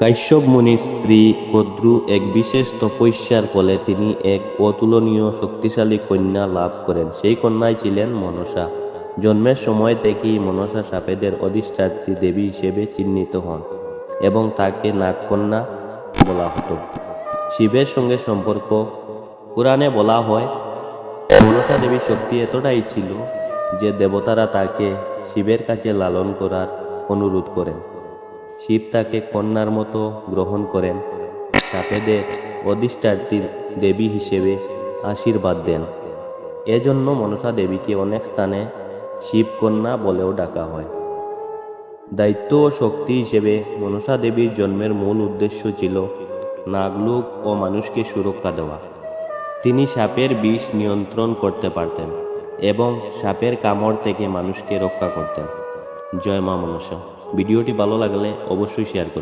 কাশ্যপ মুনির স্ত্রী কদ্রু এক বিশেষ তপস্যার ফলে তিনি এক অতুলনীয় শক্তিশালী কন্যা লাভ করেন। সেই কন্যাই ছিলেন মনসা। জন্মের সময় থেকেই মনসা সাপেদের অধিষ্ঠাত্রী দেবী হিসেবে চিহ্নিত হন এবং তাকে নাগকন্যা বলা হতো। শিবের সঙ্গে সম্পর্ক পুরাণে বলা হয়, মনসা দেবীর শক্তি এতটাই ছিল যে দেবতারা তাকে শিবের কাছে লালন করার অনুরোধ করেন। শিব তাকে কন্যার মতো গ্রহণ করেন, সাপেদের অধিষ্ঠাত্রীর দেবী হিসেবে আশীর্বাদ দেন। এজন্য মনসা দেবীকে অনেক স্থানে শিবকন্যা বলেও ডাকা হয়। দায়িত্ব ও শক্তি হিসেবে মনসা দেবীর জন্মের মূল উদ্দেশ্য ছিল নাগলোক ও মানুষকে সুরক্ষা দেওয়া। তিনি সাপের বিষ নিয়ন্ত্রণ করতে পারতেন এবং সাপের কামড় থেকে মানুষকে রক্ষা করতেন। জয় মা মনসা। ভিডিওটি ভালো লাগলে অবশ্যই শেয়ার করুন।